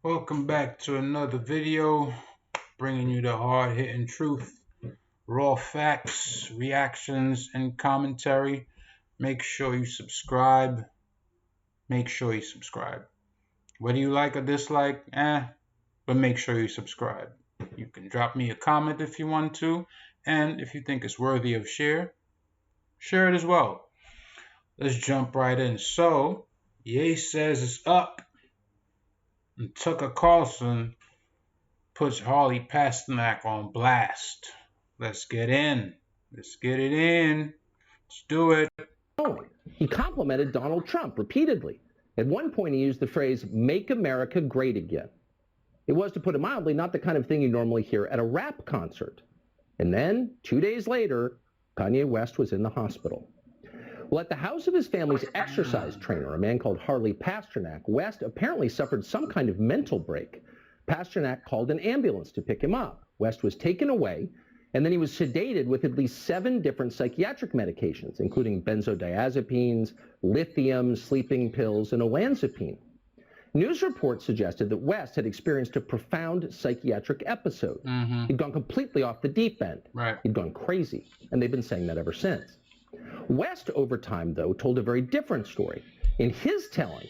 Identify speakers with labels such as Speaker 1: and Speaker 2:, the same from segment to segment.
Speaker 1: Welcome back to another video, bringing you the hard-hitting truth, raw facts, reactions, and commentary. Make sure you subscribe. Whether you like or dislike, but make sure you subscribe. You can drop me a comment if you want to, and if you think it's worthy of share it as well. Let's jump right in. So, Ye says it's up, and Tucker Carlson puts Harley Pasternak on blast. Let's get in. Let's get it in. Let's do it.
Speaker 2: He complimented Donald Trump repeatedly. At one point, he used the phrase, "Make America Great Again." It was, to put it mildly, not the kind of thing you normally hear at a rap concert. And then, 2 days later, Kanye West was in the hospital. Well, at the house of his family's exercise trainer, a man called Harley Pasternak, West apparently suffered some kind of mental break. Pasternak called an ambulance to pick him up. West was taken away, and then he was sedated with at least 7 different psychiatric medications, including benzodiazepines, lithium, sleeping pills, and olanzapine. News reports suggested that West had experienced a profound psychiatric episode. He'd gone completely off the deep end.
Speaker 1: Right.
Speaker 2: He'd gone crazy, and they've been saying that ever since. West, over time, though, told a very different story. In his telling,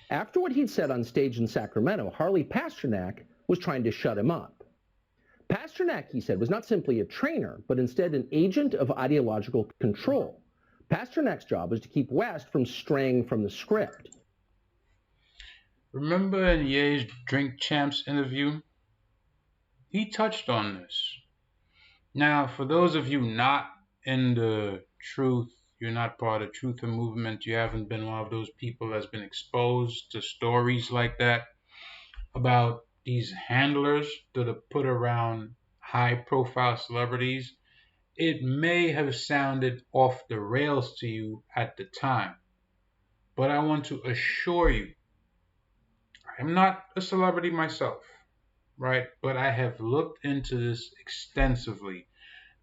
Speaker 2: after what he'd said on stage in Sacramento, Harley Pasternak was trying to shut him up. Pasternak, he said, was not simply a trainer, but instead an agent of ideological control. Pasternak's job was to keep West from straying from the script.
Speaker 1: Remember in Ye's Drink Champs interview? He touched on this. Now, for those of you not in the truth, you're not part of the truth movement, you haven't been one of those people that's been exposed to stories like that about these handlers that are put around high-profile celebrities, it may have sounded off the rails to you at the time. But I want to assure you, I'm not a celebrity myself, right? But I have looked into this extensively.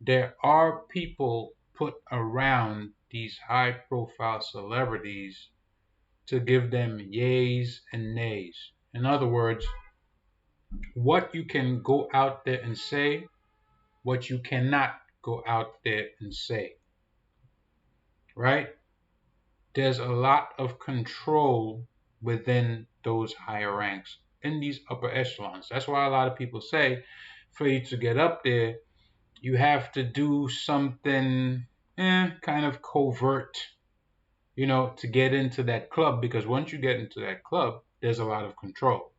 Speaker 1: There are people put around these high-profile celebrities to give them yays and nays. In other words, what you can go out there and say, what you cannot go out there and say, right? There's a lot of control within those higher ranks in these upper echelons. That's why a lot of people say for you to get up there, you have to do something kind of covert, to get into that club, because once you get into that club, there's a lot of control,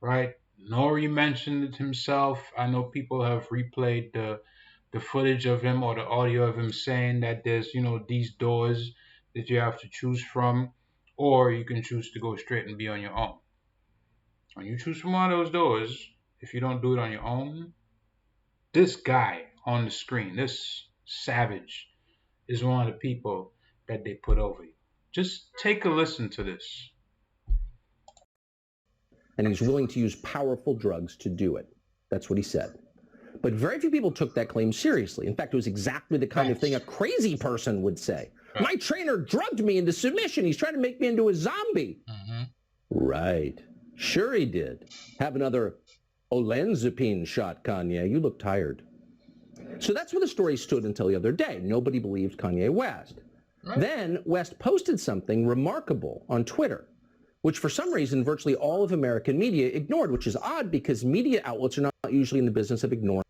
Speaker 1: right? Nori mentioned it himself. I know people have replayed the footage of him or the audio of him saying that there's, these doors that you have to choose from, or you can choose to go straight and be on your own. When you choose from one of those doors, if you don't do it on your own, this guy on the screen, this savage, is one of the people that they put over you. Just take a listen to this.
Speaker 2: And he's willing to use powerful drugs to do it. That's what he said. But very few people took that claim seriously. In fact, it was exactly the kind of thing a crazy person would say. Right. My trainer drugged me into submission. He's trying to make me into a zombie. Right. Sure he did. Have another olanzapine shot, Kanye. You look tired. So that's where the story stood until the other day. Nobody believed Kanye West. Right. Then West posted something remarkable on Twitter, which for some reason virtually all of American media ignored, which is odd because media outlets are not usually in the business of ignoring.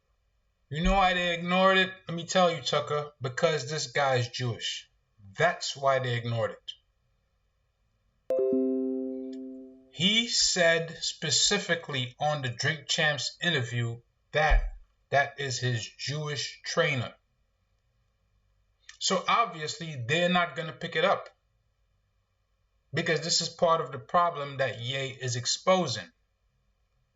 Speaker 1: You know why they ignored it? Let me tell you, Tucker, because this guy is Jewish. That's why they ignored it. He said specifically on the Drink Champs interview that is his Jewish trainer. So obviously they're not going to pick it up, because this is part of the problem that Ye is exposing.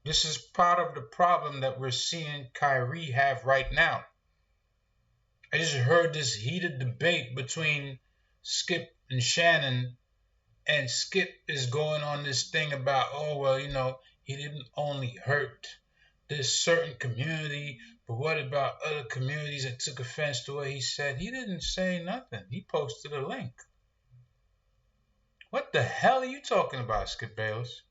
Speaker 1: This is part of the problem that we're seeing Kyrie have right now. I just heard this heated debate between Skip and Shannon, and Skip is going on this thing about, he didn't only hurt this certain community, but what about other communities that took offense to what he said? He didn't say nothing. He posted a link. What the hell are you talking about, Skip Bayless?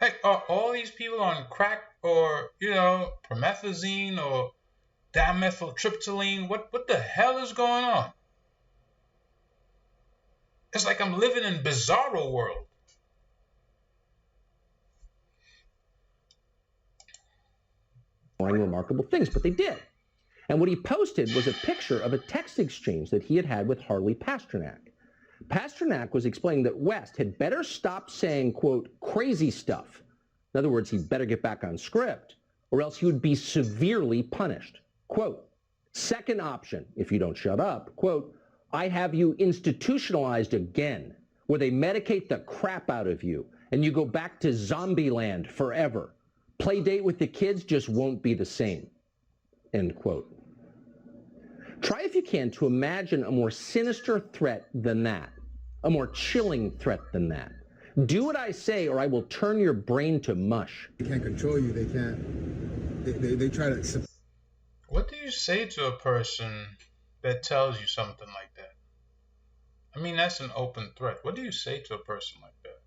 Speaker 1: Like, are all these people on crack or, promethazine or dimethyltryptamine? What the hell is going on? It's like I'm living in bizarro world.
Speaker 2: Remarkable things, but they did. And what he posted was a picture of a text exchange that he had with Harley Pasternak. Pasternak was explaining that West had better stop saying, quote, crazy stuff. In other words, he'd better get back on script, or else he would be severely punished. Quote, second option, if you don't shut up, quote, I have you institutionalized again, where they medicate the crap out of you, and you go back to zombie land forever. Play date with the kids just won't be the same. End quote. Try, if you can, to imagine a more sinister threat than that, a more chilling threat than that. Do what I say or I will turn your brain to mush.
Speaker 3: They can't control you. They can't. They try to.
Speaker 1: What do you say to a person that tells you something like that? I mean, that's an open threat. What do you say to a person like that?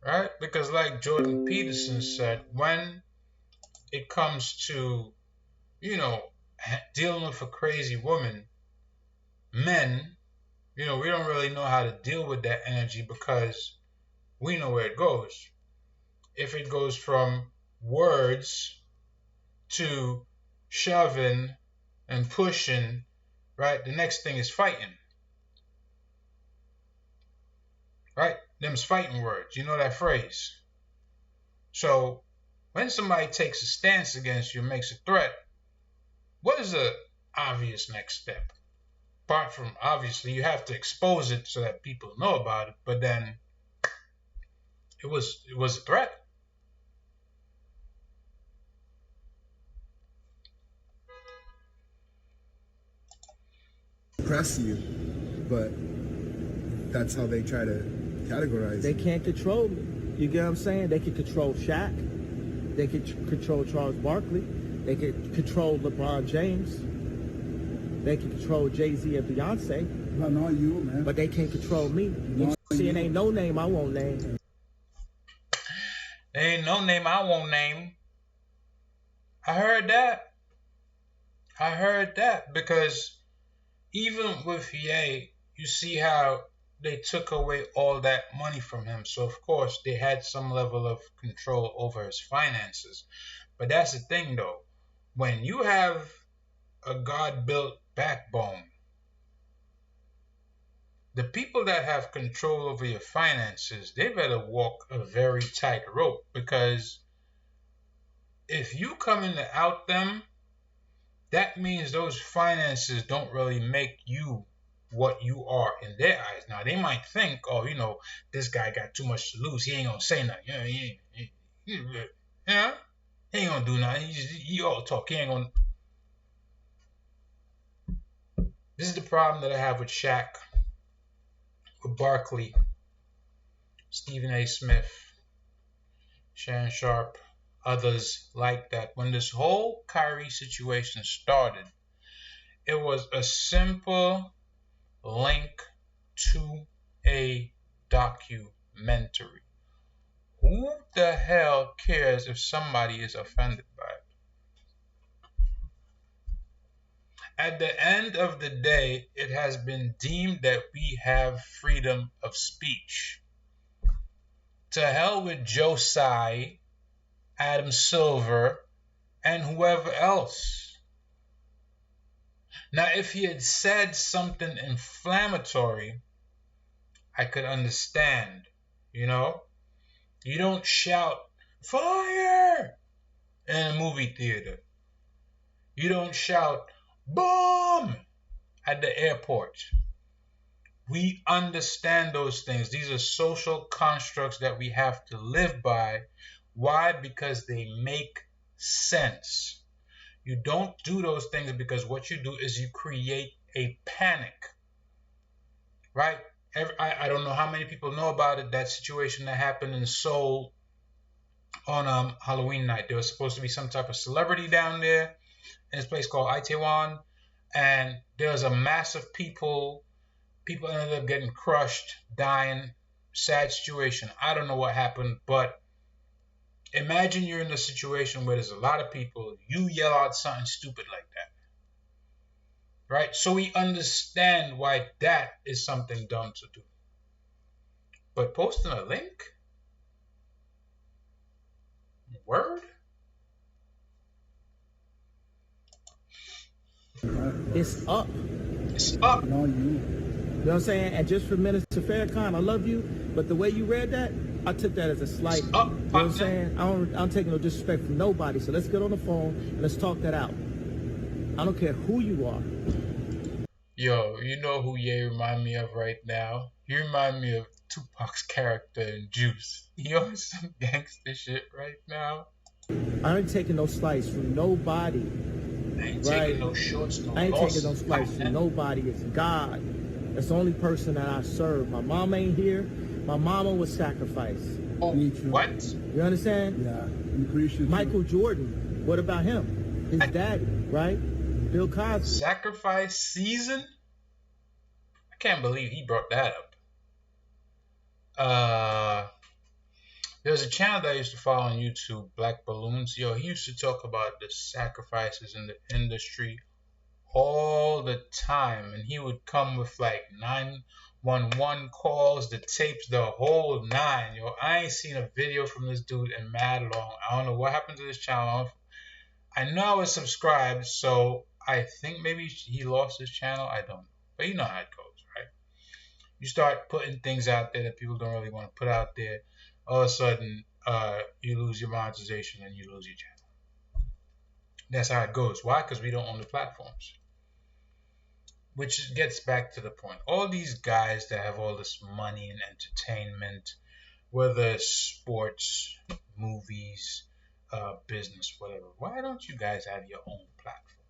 Speaker 1: Right? Because like Jordan Peterson said, when it comes to, dealing with a crazy woman, men, we don't really know how to deal with that energy because we know where it goes. If it goes from words to shoving and pushing, right, the next thing is fighting. Right? Them's fighting words. You know that phrase. So when somebody takes a stance against you and makes a threat, what is the obvious next step? Apart from, obviously, you have to expose it so that people know about it, but then it was a threat.
Speaker 3: Press you, but that's how they try to categorize.
Speaker 4: They can't control me. You get what I'm saying? They can control Shaq. They can control Charles Barkley. They can control LeBron James. They can control Jay-Z and Beyonce.
Speaker 3: But not you, man.
Speaker 4: But they can't control me. See, it ain't no name I won't name.
Speaker 1: There ain't no name I won't name. I heard that because even with Ye, you see how they took away all that money from him. So, of course, they had some level of control over his finances. But that's the thing, though. When you have a God-built backbone, the people that have control over your finances, they better walk a very tight rope, because if you come in to out them, that means those finances don't really make you what you are in their eyes. Now, they might think, oh, this guy got too much to lose. He ain't going to say nothing. He ain't going to do nothing. He all talk. He ain't going to. This is the problem that I have with Shaq, with Barkley, Stephen A. Smith, Shannon Sharp, others like that. When this whole Kyrie situation started, it was a simple link to a documentary. Who the hell cares if somebody is offended by it? At the end of the day, it has been deemed that we have freedom of speech. To hell with Joe Tsai, Adam Silver, and whoever else. Now, if he had said something inflammatory, I could understand, You don't shout, fire, in a movie theater. You don't shout, bomb, at the airport. We understand those things. These are social constructs that we have to live by. Why? Because they make sense. You don't do those things because what you do is you create a panic, right? I don't know how many people know about it, that situation that happened in Seoul on Halloween night. There was supposed to be some type of celebrity down there in this place called Itaewon, and there was a mass of people ended up getting crushed, dying, sad situation. I don't know what happened, but imagine you're in a situation where there's a lot of people. You yell out something stupid like that, right? So we understand why that is something dumb to do. But posting a link? Word?
Speaker 4: It's up.
Speaker 1: It's up.
Speaker 3: No, you.
Speaker 4: You know what I'm saying? And just for Minister Farrakhan, I love you, but the way you read that, I took that as a slight.
Speaker 1: It's up,
Speaker 4: you know what I'm saying? I don't take no disrespect from nobody. So let's get on the phone and let's talk that out. I don't care who you are.
Speaker 1: Yo, you know who Ye remind me of right now? You remind me of Tupac's character in Juice. He on some gangster shit right now.
Speaker 4: I ain't taking no slice from nobody.
Speaker 1: I ain't
Speaker 4: Right.
Speaker 1: taking no shorts, no
Speaker 4: I ain't
Speaker 1: loss.
Speaker 4: taking no slice from nobody. It's God. That's the only person that I serve. My mom ain't here. My mama was sacrificed.
Speaker 1: Oh,
Speaker 3: Me too.
Speaker 1: what?
Speaker 4: You understand?
Speaker 3: Yeah, I'm pretty sure.
Speaker 4: Michael Jordan. What about him? His daddy, right? Bill Cosby.
Speaker 1: Sacrifice season? I can't believe he brought that up. There's a channel that I used to follow on YouTube, Black Balloons. Yo, he used to talk about the sacrifices in the industry all the time, and he would come with like 911 calls, the tapes, the whole nine. Yo, I ain't seen a video from this dude in mad long. I don't know what happened to this channel. I know I was subscribed, so I think maybe he lost his channel. I don't know, but you know how it goes, right? You start putting things out there that people don't really want to put out there. All of a sudden, you lose your monetization and you lose your channel. That's how it goes. Why? Because we don't own the platforms. Which gets back to the point. All these guys that have all this money and entertainment, whether it's sports, movies, business, whatever, why don't you guys have your own platform?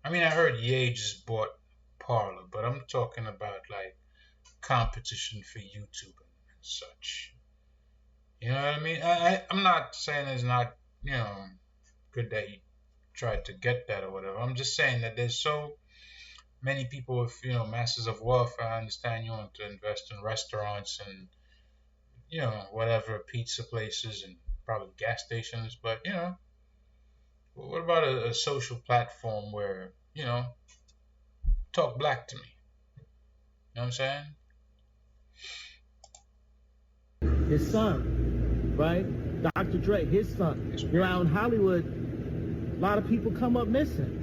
Speaker 1: I mean, I heard Ye just bought Parler, but I'm talking about like competition for YouTube and such. You know what I mean? I'm not saying it's not, good that he tried to get that or whatever. I'm just saying that there's so many people with, masses of wealth. I understand you want to invest in restaurants and, whatever, pizza places and probably gas stations. But, what about a social platform where, talk black to me? You know what I'm saying?
Speaker 4: His son, right? Dr. Dre, his son. You're out in Hollywood, a lot of people come up missing.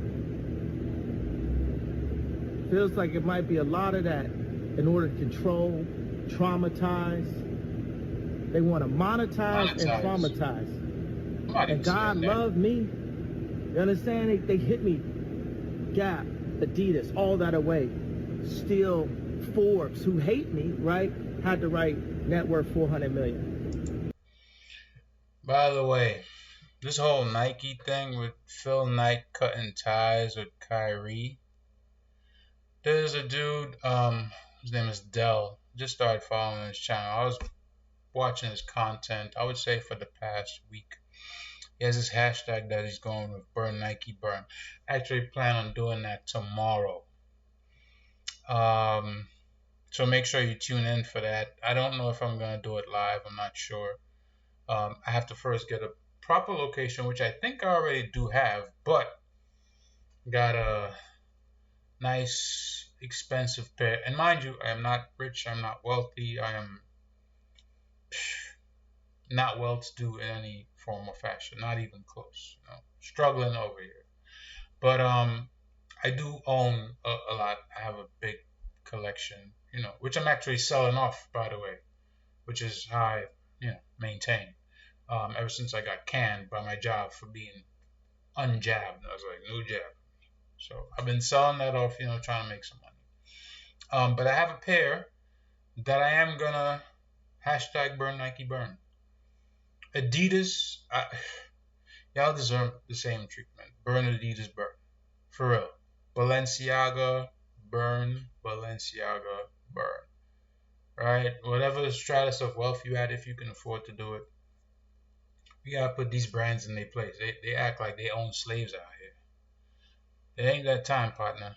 Speaker 4: Feels like it might be a lot of that in order to control, traumatize. They want to monetize and traumatize. And God loved me. You understand? They hit me. Gap, Adidas, all that away. Still, Forbes, who hate me, right? Had to write net worth 400 million.
Speaker 1: By the way, this whole Nike thing with Phil Knight cutting ties with Kyrie. There's a dude, his name is Dell. Just started following his channel. I was watching his content, I would say for the past week. He has this hashtag that he's going with, Burn Nike Burn. Actually plan on doing that tomorrow. So make sure you tune in for that. I don't know if I'm going to do it live. I'm not sure. I have to first get a proper location, which I think I already do have, but got a nice, expensive pair. And mind you, I am not rich. I'm not wealthy. I am not well-to-do in any form or fashion. Not even close. Struggling over here. But I do own a lot. I have a big collection, which I'm actually selling off, by the way, which is how I, maintain. Ever since I got canned by my job for being unjabbed, I was like, no jab. So I've been selling that off, trying to make some money. But I have a pair that I am gonna hashtag Burn Nike Burn. Adidas, y'all deserve the same treatment. Burn Adidas Burn. For real. Balenciaga Burn. Balenciaga Burn. Right? Whatever stratus of wealth you had, if you can afford to do it, we gotta put these brands in their place. They act like they own slaves out here. It ain't that time, partner.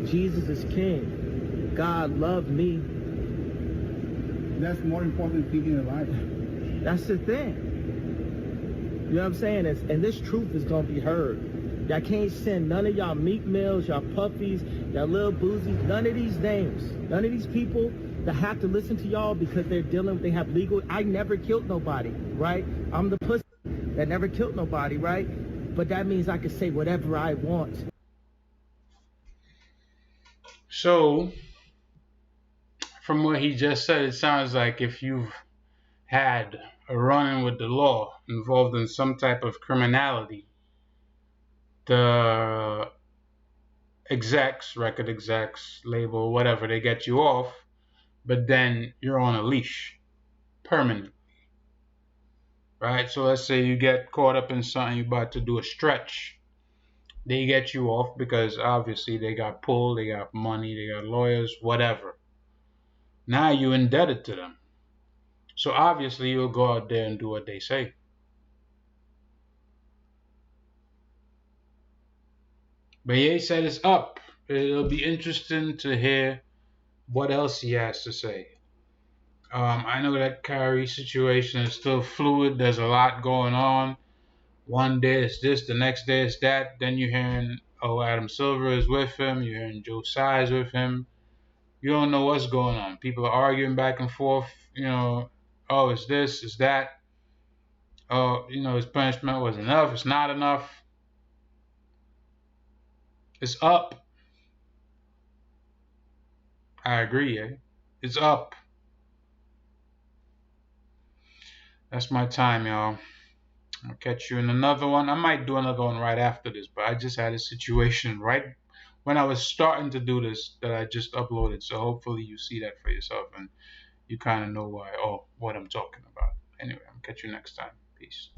Speaker 4: Jesus is king. God loved me.
Speaker 3: That's more important than keeping it alive.
Speaker 4: That's the thing. You know what I'm saying? And this truth is going to be heard. Y'all can't send none of y'all Meat Mills, y'all Puffies, y'all Lil Boozies, none of these names, none of these people that have to listen to y'all because they're dealing with, they have legal. I never killed nobody, right? I'm the pussy that never killed nobody, right? But that means I can say whatever I want.
Speaker 1: So, from what he just said, it sounds like if you've had a run-in with the law involved in some type of criminality, the execs, record execs, label, whatever, they get you off, but then you're on a leash permanently, right? So let's say you get caught up in something, you're about to do a stretch. They get you off because obviously they got pulled, they got money, they got lawyers, whatever. Now you're indebted to them. So obviously you'll go out there and do what they say. But Ye said it's up. It'll be interesting to hear what else he has to say. I know that Kyrie situation is still fluid. There's a lot going on. One day it's this, the next day it's that. Then you're hearing, oh, Adam Silver is with him. You're hearing Joe Tsai is with him. You don't know what's going on. People are arguing back and forth. You know, oh, it's this, it's that. Oh, you know, his punishment was enough. It's not enough. It's up. I agree, eh? It's up. That's my time, y'all. I'll catch you in another one. I might do another one right after this, but I just had a situation right when I was starting to do this that I just uploaded. So hopefully you see that for yourself and you kind of know what I'm talking about. Anyway, I'll catch you next time. Peace.